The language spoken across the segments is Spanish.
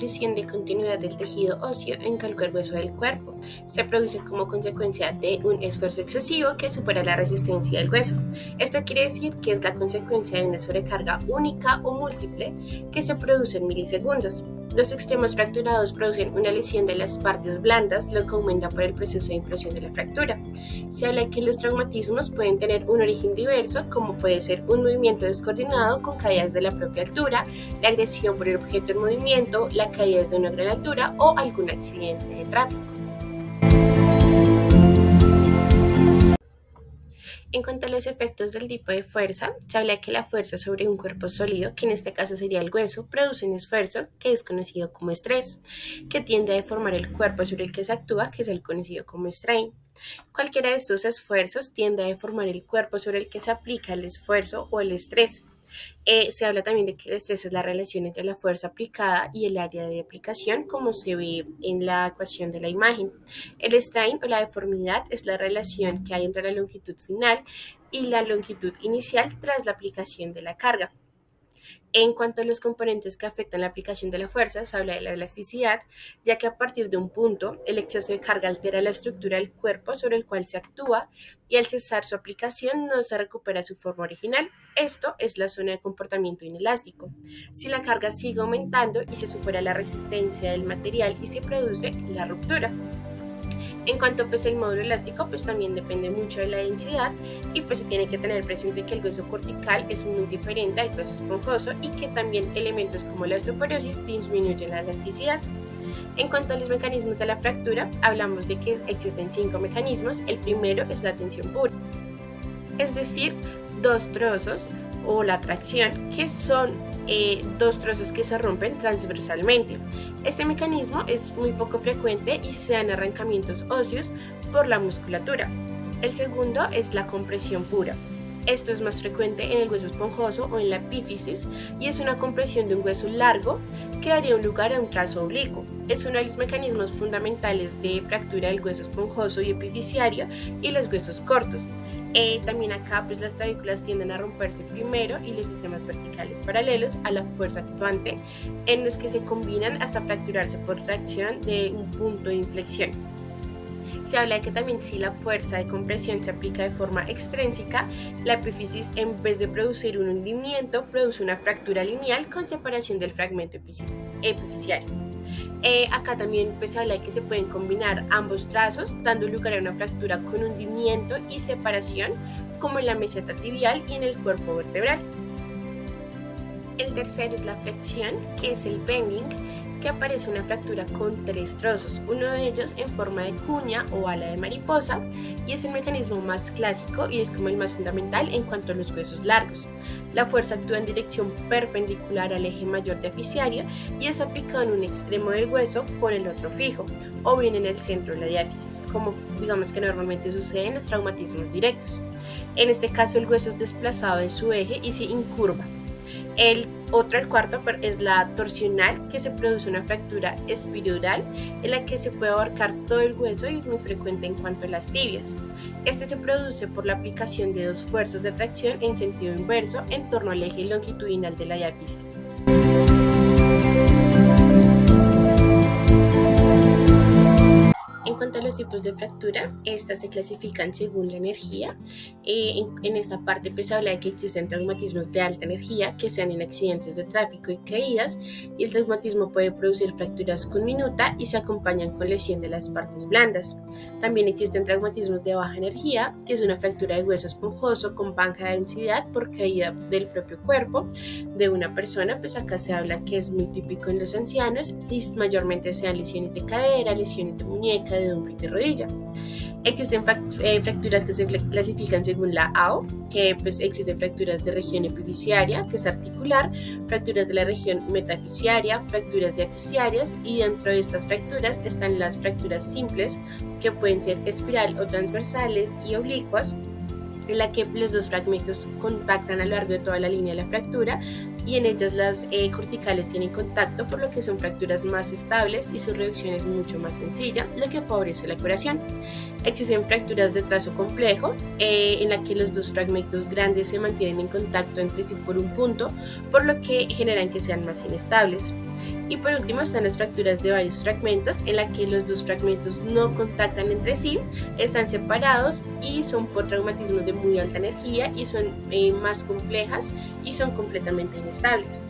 disminución de continuidad del tejido óseo en cualquier hueso del cuerpo. Se produce como consecuencia de un esfuerzo excesivo que supera la resistencia del hueso. Esto quiere decir que es la consecuencia de una sobrecarga única o múltiple que se produce en milisegundos. Los extremos fracturados producen una lesión de las partes blandas, lo que aumenta por el proceso de implosión de la fractura. Se habla de que los traumatismos pueden tener un origen diverso, como puede ser un movimiento descoordinado con caídas de la propia altura, la agresión por el objeto en movimiento, la caída desde una gran altura o algún accidente de tráfico. En cuanto a los efectos del tipo de fuerza, se habla de que la fuerza sobre un cuerpo sólido, que en este caso sería el hueso, produce un esfuerzo que es conocido como estrés, que tiende a deformar el cuerpo sobre el que se actúa, que es el conocido como strain. Cualquiera de estos esfuerzos tiende a deformar el cuerpo sobre el que se aplica el esfuerzo o el estrés. Se habla también de que el estrés es la relación entre la fuerza aplicada y el área de aplicación, como se ve en la ecuación de la imagen. El strain o la deformidad es la relación que hay entre la longitud final y la longitud inicial tras la aplicación de la carga. En cuanto a los componentes que afectan la aplicación de la fuerza, se habla de la elasticidad, ya que a partir de un punto, el exceso de carga altera la estructura del cuerpo sobre el cual se actúa y al cesar su aplicación no se recupera su forma original. Esto es la zona de comportamiento inelástico. Si la carga sigue aumentando y se supera la resistencia del material y se produce la ruptura. En cuanto pues el módulo elástico, pues también depende mucho de la densidad y pues se tiene que tener presente que el hueso cortical es muy diferente al hueso esponjoso y que también elementos como la osteoporosis disminuyen la elasticidad. En cuanto a los mecanismos de la fractura, hablamos de que existen 5 mecanismos. El primero es la tensión pura, es decir, dos trozos o la tracción, que son dos trozos que se rompen transversalmente. Este mecanismo es muy poco frecuente y se dan arrancamientos óseos por la musculatura. El segundo es la compresión pura. Esto es más frecuente en el hueso esponjoso o en la epífisis y es una compresión de un hueso largo que daría un lugar a un trazo oblicuo. Es uno de los mecanismos fundamentales de fractura del hueso esponjoso y epifisiario y los huesos cortos. También acá pues las clavículas tienden a romperse primero y los sistemas verticales paralelos a la fuerza actuante en los que se combinan hasta fracturarse por reacción de un punto de inflexión. Se habla de que también si la fuerza de compresión se aplica de forma extrínseca, la epífisis en vez de producir un hundimiento produce una fractura lineal con separación del fragmento epifisiario. Acá también pues habla de que se pueden combinar ambos trazos dando lugar a una fractura con hundimiento y separación como en la meseta tibial y en el cuerpo vertebral. El tercero es la flexión, que es el bending, que aparece una fractura con 3 trozos, uno de ellos en forma de cuña o ala de mariposa, y es el mecanismo más clásico y es como el más fundamental en cuanto a los huesos largos. La fuerza actúa en dirección perpendicular al eje mayor diafisiario y es aplicado en un extremo del hueso con el otro fijo, o bien en el centro de la diáfisis, como digamos que normalmente sucede en los traumatismos directos. En este caso el hueso es desplazado de su eje y se incurva. El cuarto, es la torsional, que se produce una fractura espidural en la que se puede abarcar todo el hueso y es muy frecuente en cuanto a las tibias. Este se produce por la aplicación de dos fuerzas de tracción en sentido inverso en torno al eje longitudinal de la diáfisis. En cuanto a los tipos de fractura, estas se clasifican según la energía. En esta parte pues habla de que existen traumatismos de alta energía que sean en accidentes de tráfico y caídas, y el traumatismo puede producir fracturas con minuta y se acompañan con lesión de las partes blandas. También existen traumatismos de baja energía, que es una fractura de hueso esponjoso con baja densidad por caída del propio cuerpo de una persona. Pues acá se habla que es muy típico en los ancianos y mayormente sean lesiones de cadera, lesiones de muñeca, de hombro y de rodilla. Existen fracturas que se clasifican según la AO, que pues existen fracturas de región epifisiaria, que es articular, fracturas de la región metafisiaria, fracturas diafisiarias, y dentro de estas fracturas están las fracturas simples, que pueden ser espiral o transversales y oblicuas, en la que los dos fragmentos contactan a lo largo de toda la línea de la fractura, y en ellas las corticales tienen contacto, por lo que son fracturas más estables y su reducción es mucho más sencilla, lo que favorece la curación. Existen fracturas de trazo complejo, en la que los dos fragmentos grandes se mantienen en contacto entre sí por un punto, por lo que generan que sean más inestables. Y por último están las fracturas de varios fragmentos, en la que los dos fragmentos no contactan entre sí, están separados y son por traumatismos de muy alta energía y son más complejas y son completamente inestables.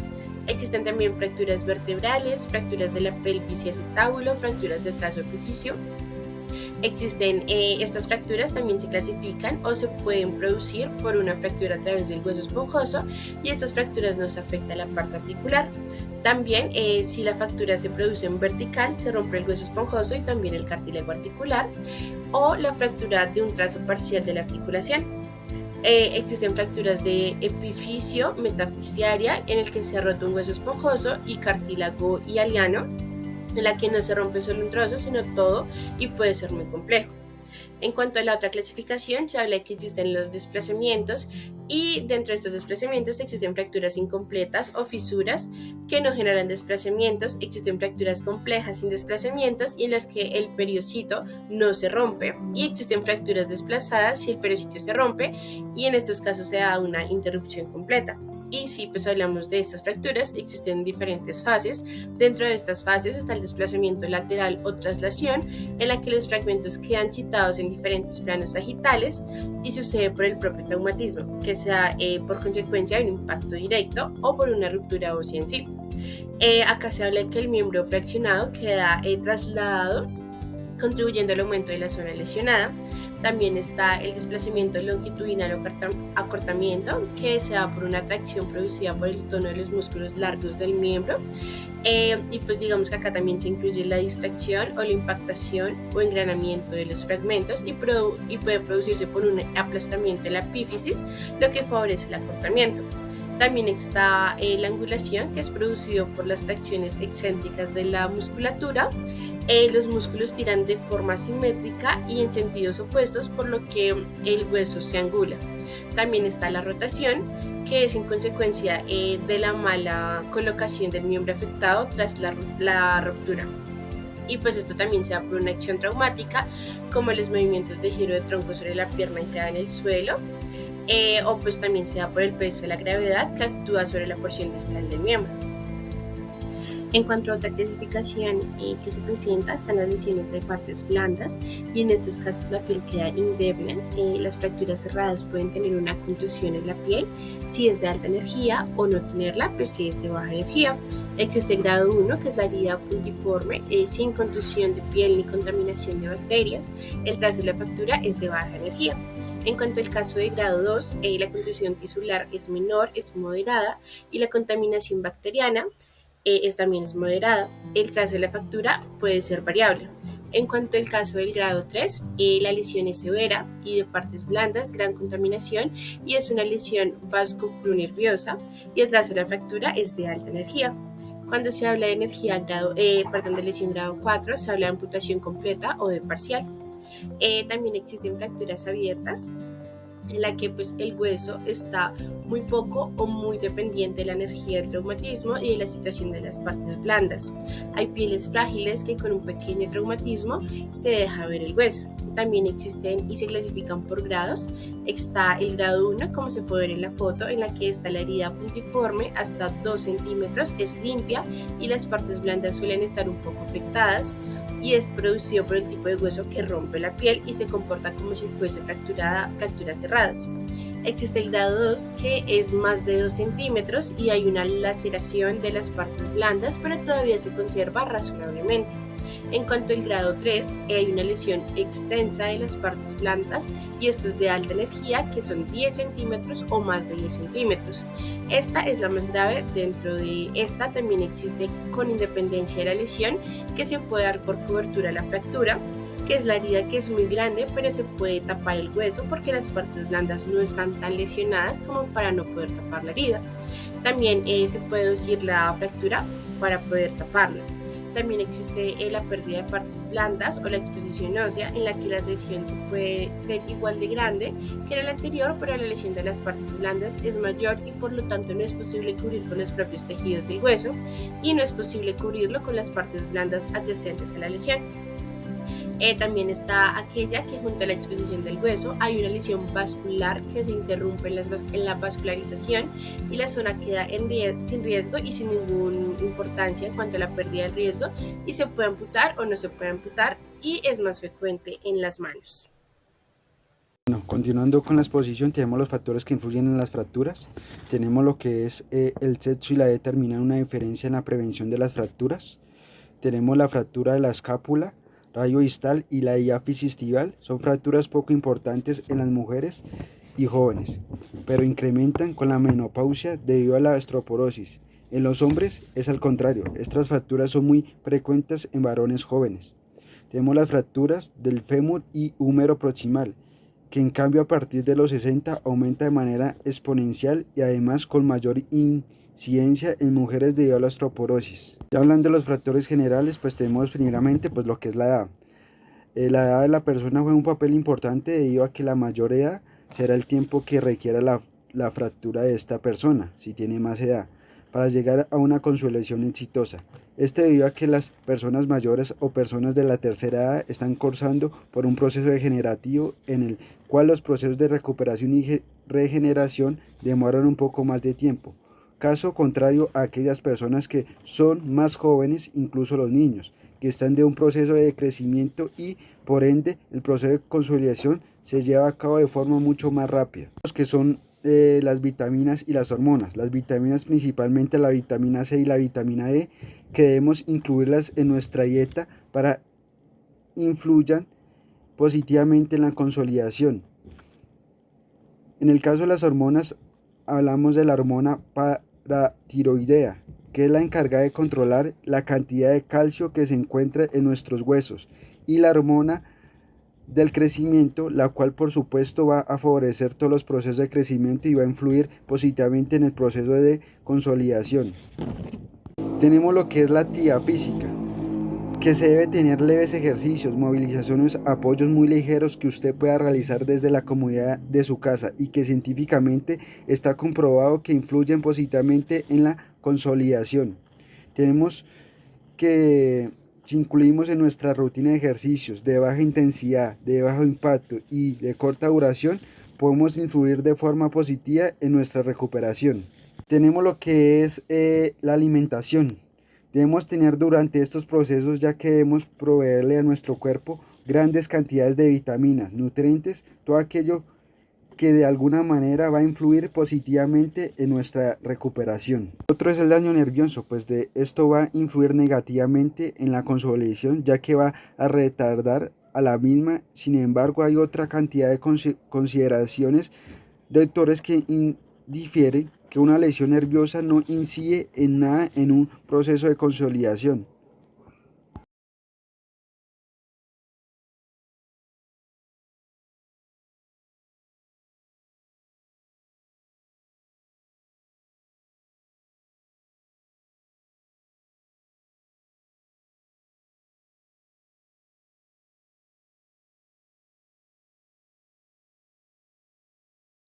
Existen también fracturas vertebrales, fracturas de la pelvis y acetábulo, fracturas de trazo epificio. Existen estas fracturas, también se clasifican o se pueden producir por una fractura a través del hueso esponjoso, y estas fracturas no se afecta a la parte articular. También si la fractura se produce en vertical, se rompe el hueso esponjoso y también el cartílago articular, o la fractura de un trazo parcial de la articulación. Existen fracturas de epificio metafisiaria, en el que se ha roto un hueso esponjoso, y cartílago hialiano, en la que no se rompe solo un trozo, sino todo, y puede ser muy complejo. En cuanto a la otra clasificación, se habla que existen los desplazamientos, y dentro de estos desplazamientos existen fracturas incompletas o fisuras que no generan desplazamientos, existen fracturas complejas sin desplazamientos y en las que el periocito no se rompe, y existen fracturas desplazadas si el periocito se rompe, y en estos casos se da una interrupción completa. Y si pues hablamos de estas fracturas, existen diferentes fases. Dentro de estas fases está el desplazamiento lateral o traslación, en la que los fragmentos quedan citados en diferentes planos sagitales y sucede por el propio traumatismo, que sea por consecuencia de un impacto directo o por una ruptura ósea en sí. Acá se habla de que el miembro fraccionado queda trasladado, contribuyendo al aumento de la zona lesionada. También está el desplazamiento longitudinal o acortamiento, que se da por una tracción producida por el tono de los músculos largos del miembro. Y pues digamos que acá también se incluye la distracción o la impactación o engranamiento de los fragmentos, y puede producirse por un aplastamiento de la epífisis, lo que favorece el acortamiento. También está la angulación, que es producido por las tracciones excéntricas de la musculatura. Los músculos tiran de forma simétrica y en sentidos opuestos, por lo que el hueso se angula. También está la rotación, que es en consecuencia de la mala colocación del miembro afectado tras la ruptura. Y pues esto también se da por una acción traumática, como los movimientos de giro de tronco sobre la pierna anclada en el suelo, o pues también se da por el peso de la gravedad que actúa sobre la porción distal del miembro. En cuanto a otra clasificación que se presenta, están las lesiones de partes blandas, y en estos casos la piel queda indemne. Las fracturas cerradas pueden tener una contusión en la piel si es de alta energía, o no tenerla pues si es de baja energía. Existe grado 1, que es la herida puntiforme, sin contusión de piel ni contaminación de bacterias. El trazo de la fractura es de baja energía. En cuanto al caso de grado 2, la contusión tisular es menor, es moderada, y la contaminación bacteriana también es moderada. El trazo de la fractura puede ser variable. En cuanto al caso del grado 3, la lesión es severa y de partes blandas, gran contaminación, y es una lesión vasculonerviosa, y el trazo de la fractura es de alta energía. Cuando se habla de de lesión grado 4, se habla de amputación completa o de parcial. También existen fracturas abiertas, en la que pues el hueso está muy poco o muy dependiente de la energía del traumatismo y de la situación de las partes blandas. Hay pieles frágiles que con un pequeño traumatismo se deja ver el hueso. También existen y se clasifican por grados. Está el grado 1, como se puede ver en la foto, en la que está la herida puntiforme hasta 2 centímetros, es limpia y las partes blandas suelen estar un poco afectadas, y es producido por el tipo de hueso que rompe la piel y se comporta como si fuese fracturas cerradas. Existe el grado 2, que es más de 2 centímetros y hay una laceración de las partes blandas, pero todavía se conserva razonablemente. En cuanto al grado 3, hay una lesión extensa de las partes blandas, y esto es de alta energía, que son 10 centímetros o más de 10 centímetros. Esta es la más grave. Dentro de esta también existe, con independencia de la lesión, que se puede dar por cobertura a la fractura, que es la herida que es muy grande, pero se puede tapar el hueso porque las partes blandas no están tan lesionadas como para no poder tapar la herida. También se puede usar la fractura para poder taparla. También existe la pérdida de partes blandas o la exposición ósea, en la que la lesión puede ser igual de grande que la anterior, pero la lesión de las partes blandas es mayor y por lo tanto no es posible cubrir con los propios tejidos del hueso, y no es posible cubrirlo con las partes blandas adyacentes a la lesión. También está aquella que junto a la exposición del hueso hay una lesión vascular que se interrumpe en la vascularización y la zona queda sin riesgo y sin ninguna importancia en cuanto a la pérdida del riesgo y se puede amputar o no se puede amputar y es más frecuente en las manos. Bueno, continuando con la exposición, tenemos los factores que influyen en las fracturas. Tenemos lo que es el sexo y la edad determinan una diferencia en la prevención de las fracturas. Tenemos la fractura de la escápula, rayo distal y la diáfisis tibial. Son fracturas poco importantes en las mujeres y jóvenes, pero incrementan con la menopausia debido a la osteoporosis. En los hombres es al contrario, estas fracturas son muy frecuentes en varones jóvenes. Tenemos las fracturas del fémur y húmero proximal, que en cambio a partir de los 60 aumenta de manera exponencial y además con mayor incidencia en mujeres debido a la osteoporosis. Ya hablando de los factores generales, pues tenemos primeramente pues lo que es la edad. La edad de la persona juega un papel importante debido a que la mayor edad será el tiempo que requiera la fractura de esta persona, si tiene más edad, para llegar a una consolidación exitosa. Debido a que las personas mayores o personas de la tercera edad están cursando por un proceso degenerativo en el cual los procesos de recuperación y regeneración demoran un poco más de tiempo. Caso contrario a aquellas personas que son más jóvenes, incluso los niños, que están de un proceso de crecimiento y por ende el proceso de consolidación se lleva a cabo de forma mucho más rápida. Los que son las vitaminas y las hormonas. Las vitaminas, principalmente la vitamina C y la vitamina D, que debemos incluirlas en nuestra dieta para influyan positivamente en la consolidación. En el caso de las hormonas, hablamos de la hormona paratiroidea, que es la encargada de controlar la cantidad de calcio que se encuentra en nuestros huesos, y la hormona del crecimiento, la cual por supuesto va a favorecer todos los procesos de crecimiento y va a influir positivamente en el proceso de consolidación. Tenemos lo que es la actividad física, que se debe tener leves ejercicios, movilizaciones, apoyos muy ligeros que usted pueda realizar desde la comodidad de su casa y que científicamente está comprobado que influyen positivamente en la consolidación. Tenemos que si incluimos en nuestra rutina de ejercicios de baja intensidad, de bajo impacto y de corta duración, podemos influir de forma positiva en nuestra recuperación. Tenemos lo que es la alimentación. Debemos tener durante estos procesos, ya que debemos proveerle a nuestro cuerpo grandes cantidades de vitaminas, nutrientes, todo aquello que de alguna manera va a influir positivamente en nuestra recuperación. Otro es el daño nervioso, pues de esto va a influir negativamente en la consolidación, ya que va a retardar a la misma. Sin embargo, hay otra cantidad de consideraciones de doctores que difieren que una lesión nerviosa no incide en nada en un proceso de consolidación.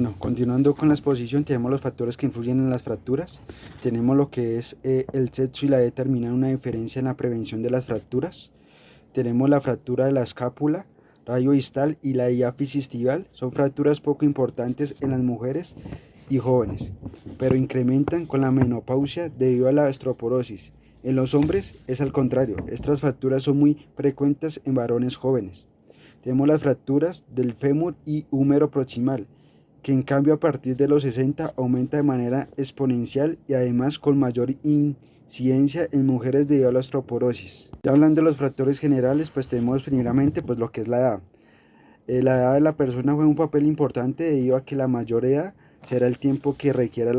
Bueno, continuando con la exposición, tenemos los factores que influyen en las fracturas. Tenemos lo que es el sexo y la edad determinan una diferencia en la prevención de las fracturas. Tenemos la fractura de la escápula, rayo distal y la diáfisis tibial. Son fracturas poco importantes en las mujeres y jóvenes, pero incrementan con la menopausia debido a la osteoporosis. En los hombres es al contrario, estas fracturas son muy frecuentes en varones jóvenes. Tenemos las fracturas del fémur y húmero proximal, que en cambio a partir de los 60 aumenta de manera exponencial y además con mayor incidencia en mujeres debido a la osteoporosis. Ya hablando de los factores generales, pues tenemos primeramente pues lo que es la edad. La edad de la persona juega un papel importante debido a que la mayor edad será el tiempo que requiera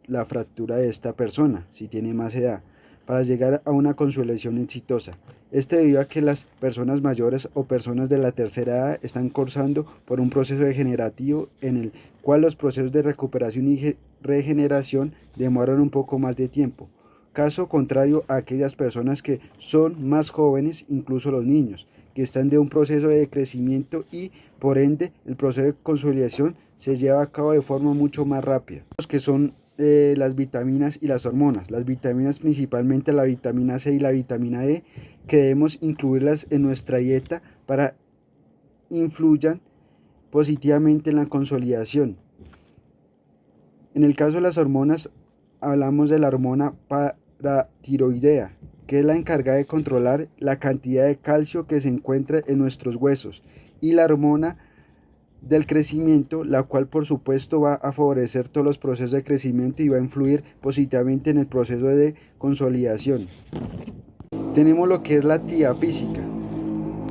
la fractura de esta persona, si tiene más edad, para llegar a una consolidación exitosa. Debido a que las personas mayores o personas de la tercera edad están cursando por un proceso degenerativo en el cual los procesos de recuperación y regeneración demoran un poco más de tiempo. Caso contrario a aquellas personas que son más jóvenes, incluso los niños, que están de un proceso de crecimiento y por ende el proceso de consolidación se lleva a cabo de forma mucho más rápida. Los que son las vitaminas y las hormonas. Las vitaminas, principalmente la vitamina C y la vitamina D, que debemos incluirlas en nuestra dieta para influyan positivamente en la consolidación. En el caso de las hormonas, hablamos de la hormona paratiroidea, que es la encargada de controlar la cantidad de calcio que se encuentra en nuestros huesos, y la hormona del crecimiento, la cual por supuesto va a favorecer todos los procesos de crecimiento y va a influir positivamente en el proceso de consolidación. Tenemos lo que es la actividad física,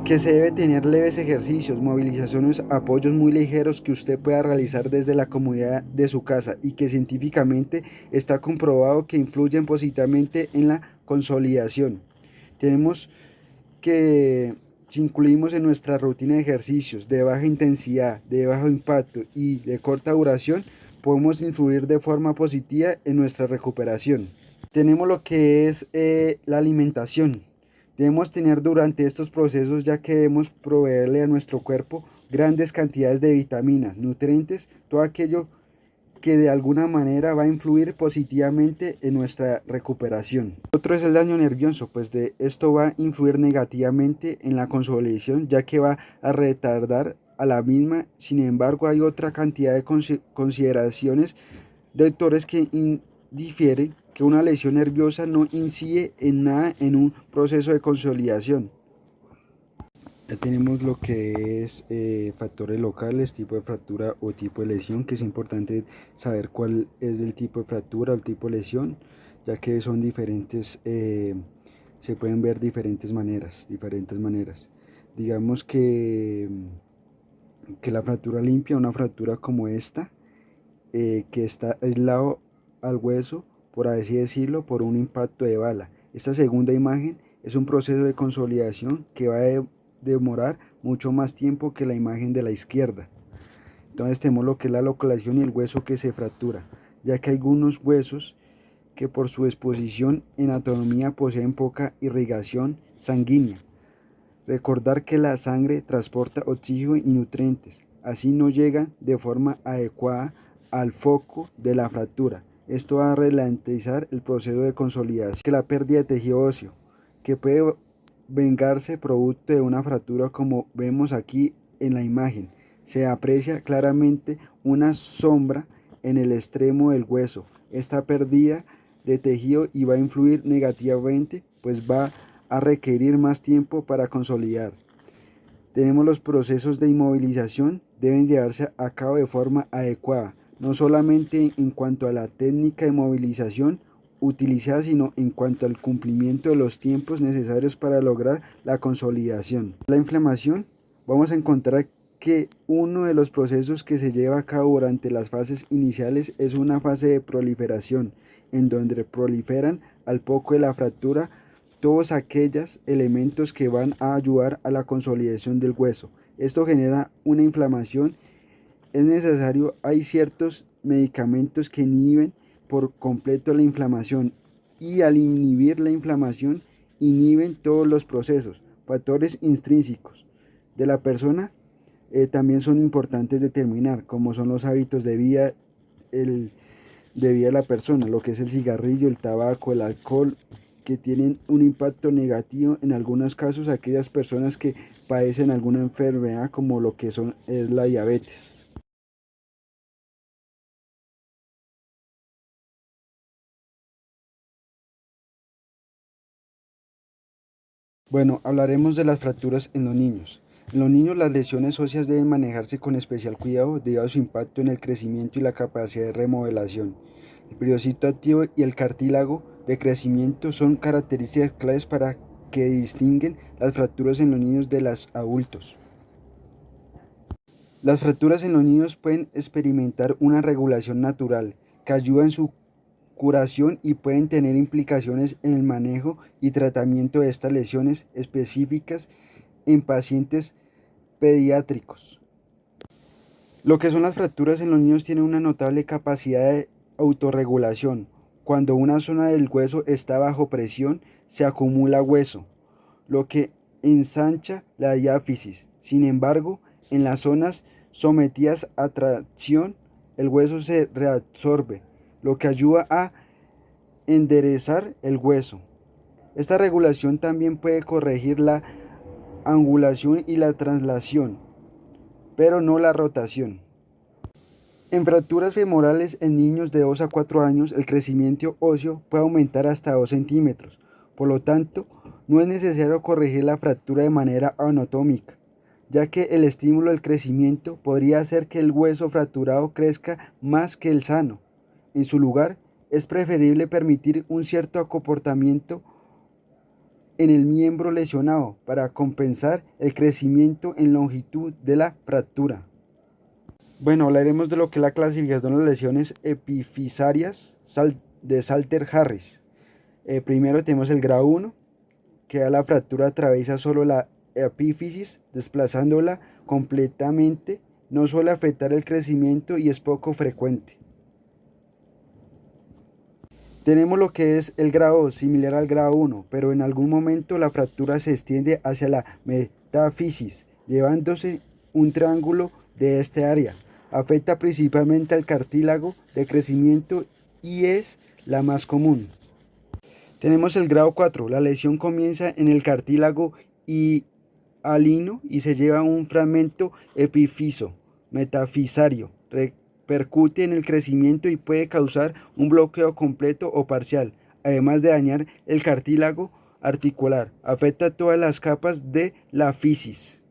que se debe tener leves ejercicios, movilizaciones, apoyos muy ligeros que usted pueda realizar desde la comodidad de su casa y que científicamente está comprobado que influyen positivamente en la consolidación. Tenemos que si incluimos en nuestra rutina de ejercicios de baja intensidad, de bajo impacto y de corta duración, podemos influir de forma positiva en nuestra recuperación. Tenemos lo que es la alimentación. Debemos tener durante estos procesos, ya que debemos proveerle a nuestro cuerpo grandes cantidades de vitaminas, nutrientes, todo aquello que de alguna manera va a influir positivamente en nuestra recuperación. Otro es el daño nervioso, pues de esto va a influir negativamente en la consolidación, ya que va a retardar a la misma. Sin embargo, hay otra cantidad de consideraciones de autores que difieren que una lesión nerviosa no incide en nada en un proceso de consolidación. Ya tenemos lo que es factores locales, tipo de fractura o tipo de lesión, que es importante saber cuál es el tipo de fractura o el tipo de lesión, ya que son diferentes, se pueden ver diferentes maneras. Digamos que la fractura limpia, una fractura como esta, que está aislado al hueso, por así decirlo, por un impacto de bala. Esta segunda imagen es un proceso de consolidación que va a demorar mucho más tiempo que la imagen de la izquierda. Entonces tenemos lo que es la localización y el hueso que se fractura, ya que hay algunos huesos que por su exposición en anatomía poseen poca irrigación sanguínea. Recordar que la sangre transporta oxígeno y nutrientes, así no llegan de forma adecuada al foco de la fractura. Esto va a ralentizar el proceso de consolidación. Que la pérdida de tejido óseo, que puede vengarse producto de una fractura, como vemos aquí en la imagen. Se aprecia claramente una sombra en el extremo del hueso. Esta pérdida de tejido y va a influir negativamente, pues va a requerir más tiempo para consolidar. Tenemos los procesos de inmovilización, deben llevarse a cabo de forma adecuada, no solamente en cuanto a la técnica de movilización utilizada, sino en cuanto al cumplimiento de los tiempos necesarios para lograr la consolidación. La inflamación, vamos a encontrar que uno de los procesos que se lleva a cabo durante las fases iniciales es una fase de proliferación, en donde proliferan al poco de la fractura todos aquellos elementos que van a ayudar a la consolidación del hueso. Esto genera una inflamación. Es necesario, hay ciertos medicamentos que inhiben por completo la inflamación, y al inhibir la inflamación inhiben todos los procesos. Factores intrínsecos de la persona también son importantes determinar, como son los hábitos de vida, de la persona, lo que es el cigarrillo, el tabaco, el alcohol, que tienen un impacto negativo en algunos casos a aquellas personas que padecen alguna enfermedad, como lo que es la diabetes. Bueno, hablaremos de las fracturas en los niños. En los niños, las lesiones óseas deben manejarse con especial cuidado debido a su impacto en el crecimiento y la capacidad de remodelación. El periócito activo y el cartílago de crecimiento son características claves para que distinguen las fracturas en los niños de los adultos. Las fracturas en los niños pueden experimentar una regulación natural que ayuda en su curación y pueden tener implicaciones en el manejo y tratamiento de estas lesiones específicas en pacientes pediátricos. Lo que son las fracturas en los niños tienen una notable capacidad de autorregulación. Cuando una zona del hueso está bajo presión, se acumula hueso, lo que ensancha la diáfisis. Sin embargo, en las zonas sometidas a tracción, el hueso se reabsorbe, lo que ayuda a enderezar el hueso. Esta regulación también puede corregir la angulación y la traslación, pero no la rotación. En fracturas femorales en niños de 2 a 4 años, el crecimiento óseo puede aumentar hasta 2 centímetros. Por lo tanto, no es necesario corregir la fractura de manera anatómica, ya que el estímulo del crecimiento podría hacer que el hueso fracturado crezca más que el sano. En su lugar, es preferible permitir un cierto comportamiento en el miembro lesionado para compensar el crecimiento en longitud de la fractura. Bueno, hablaremos de lo que es la clasificación de las lesiones epifisarias de Salter-Harris. Primero tenemos el grado 1, que la fractura atraviesa solo la epífisis, desplazándola completamente, no suele afectar el crecimiento y es poco frecuente. Tenemos lo que es el grado 2, similar al grado 1, pero en algún momento la fractura se extiende hacia la metáfisis, llevándose un triángulo de este área. Afecta principalmente al cartílago de crecimiento y es la más común. Tenemos el grado 4, la lesión comienza en el cartílago hialino y se lleva a un fragmento epifiso metafisario. Repercute en el crecimiento y puede causar un bloqueo completo o parcial, además de dañar el cartílago articular. Afecta todas las capas de la fisis.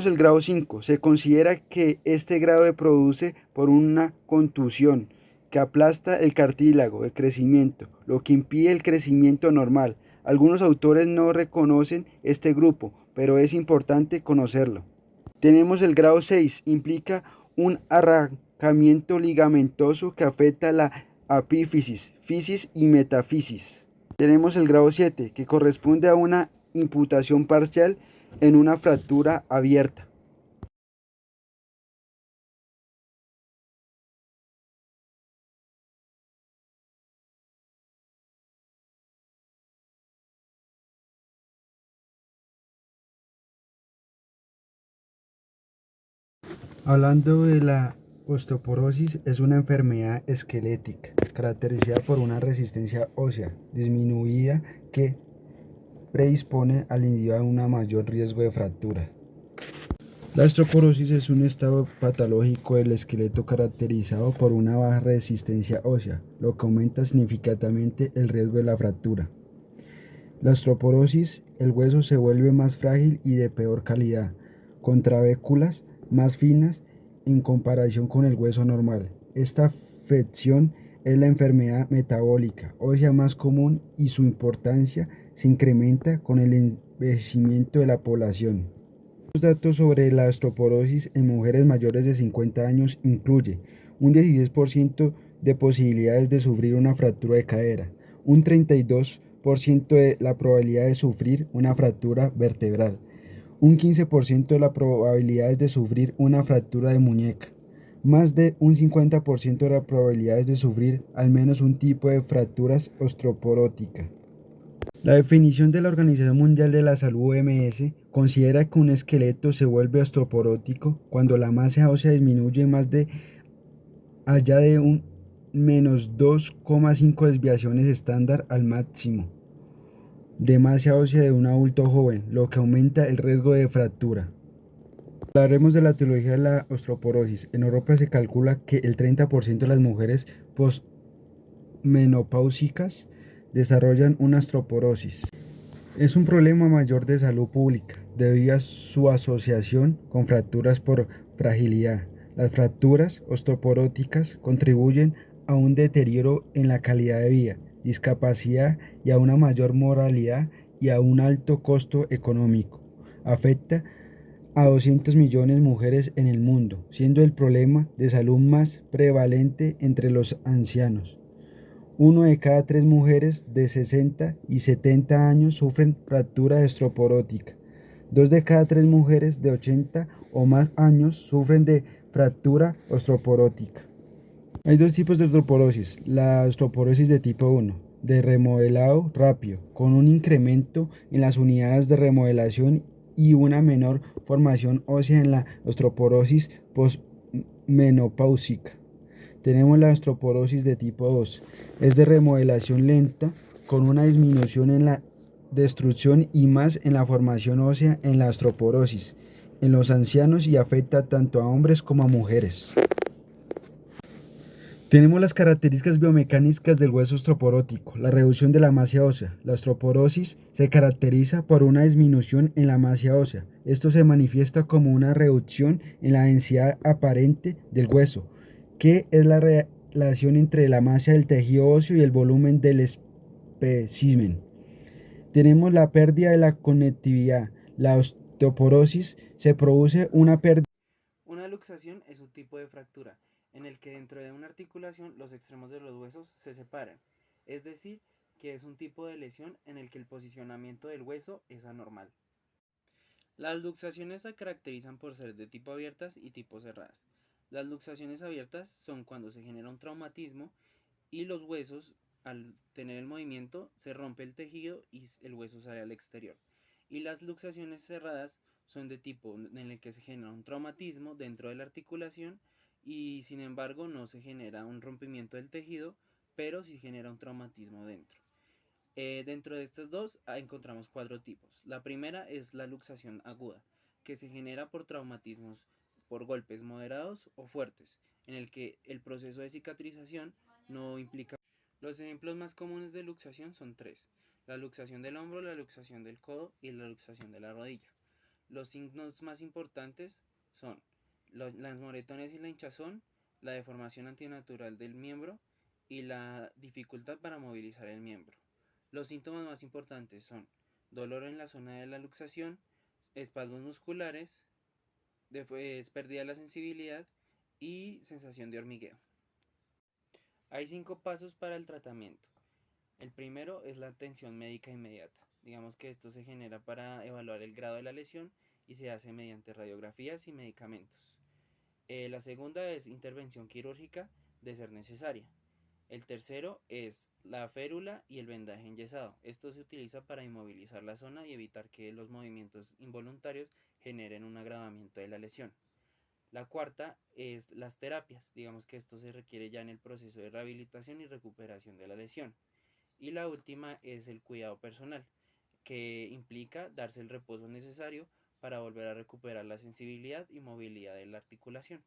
El grado 5. Se considera que este grado se produce por una contusión que aplasta el cartílago de crecimiento, lo que impide el crecimiento normal. Algunos autores no reconocen este grupo, pero es importante conocerlo. Tenemos el grado 6. Implica un arrancamiento ligamentoso que afecta la epífisis, fisis y metafisis. Tenemos el grado 7, que corresponde a una imputación parcial en una fractura abierta. Hablando de la osteoporosis, es una enfermedad esquelética caracterizada por una resistencia ósea disminuida que predispone al individuo a un mayor riesgo de fractura. La osteoporosis es un estado patológico del esqueleto caracterizado por una baja resistencia ósea, lo que aumenta significativamente el riesgo de la fractura. La osteoporosis, el hueso se vuelve más frágil y de peor calidad, con trabéculas más finas en comparación con el hueso normal. Esta afección es la enfermedad metabólica ósea más común y su importancia se incrementa con el envejecimiento de la población. Los datos sobre la osteoporosis en mujeres mayores de 50 años incluye un 16% de posibilidades de sufrir una fractura de cadera, un 32% de la probabilidad de sufrir una fractura vertebral, un 15% de la probabilidades de sufrir una fractura de muñeca, más de un 50% de las probabilidades de sufrir al menos un tipo de fracturas osteoporótica. La definición de la Organización Mundial de la Salud (OMS) considera que un esqueleto se vuelve osteoporótico cuando la masa ósea disminuye más allá de un menos 2,5 desviaciones estándar al máximo de masa ósea de un adulto joven, lo que aumenta el riesgo de fractura. Hablaremos de la etiología de la osteoporosis. En Europa se calcula que el 30% de las mujeres posmenopáusicas desarrollan una osteoporosis. Es un problema mayor de salud pública debido a su asociación con fracturas por fragilidad. Las fracturas osteoporóticas contribuyen a un deterioro en la calidad de vida, discapacidad y a una mayor mortalidad y a un alto costo económico. Afecta a 200 millones de mujeres en el mundo, siendo el problema de salud más prevalente entre los ancianos. 1 de cada 3 mujeres de 60 y 70 años sufren fractura osteoporótica. 2 de cada 3 mujeres de 80 o más años sufren de fractura osteoporótica. Hay dos tipos de osteoporosis. La osteoporosis de tipo 1, de remodelado rápido, con un incremento en las unidades de remodelación y una menor formación ósea en la osteoporosis posmenopáusica. Tenemos la osteoporosis de tipo 2. Es de remodelación lenta con una disminución en la destrucción y más en la formación ósea en la osteoporosis en los ancianos y afecta tanto a hombres como a mujeres. Tenemos las características biomecánicas del hueso osteoporótico, la reducción de la masa ósea. La osteoporosis se caracteriza por una disminución en la masa ósea. Esto se manifiesta como una reducción en la densidad aparente del hueso, que es la relación entre la masa del tejido óseo y el volumen del espécimen. Tenemos la pérdida de la conectividad. La osteoporosis se produce una pérdida. Una luxación es un tipo de fractura en el que dentro de una articulación los extremos de los huesos se separan, es decir, que es un tipo de lesión en el que el posicionamiento del hueso es anormal. Las luxaciones se caracterizan por ser de tipo abiertas y tipo cerradas. Las luxaciones abiertas son cuando se genera un traumatismo y los huesos, al tener el movimiento, se rompe el tejido y el hueso sale al exterior. Y las luxaciones cerradas son de tipo en el que se genera un traumatismo dentro de la articulación y sin embargo no se genera un rompimiento del tejido, pero sí genera un traumatismo dentro. Dentro de estas dos encontramos cuatro tipos. La primera es la luxación aguda, que se genera por traumatismos por golpes moderados o fuertes, en el que el proceso de cicatrización no implica. Los ejemplos más comunes de luxación son tres: la luxación del hombro, la luxación del codo y la luxación de la rodilla. Los signos más importantes son las moretones y la hinchazón, la deformación antinatural del miembro y la dificultad para movilizar el miembro. Los síntomas más importantes son dolor en la zona de la luxación, espasmos musculares, pérdida de la sensibilidad y sensación de hormigueo. Hay 5 pasos para el tratamiento. El primero es la atención médica inmediata. Digamos que esto se genera para evaluar el grado de la lesión y se hace mediante radiografías y medicamentos. La segunda es intervención quirúrgica de ser necesaria. El tercero es la férula y el vendaje enyesado. Esto se utiliza para inmovilizar la zona y evitar que los movimientos involuntarios generen un agravamiento de la lesión. La cuarta es las terapias. Digamos que esto se requiere ya en el proceso de rehabilitación y recuperación de la lesión. Y la última es el cuidado personal, que implica darse el reposo necesario para volver a recuperar la sensibilidad y movilidad de la articulación.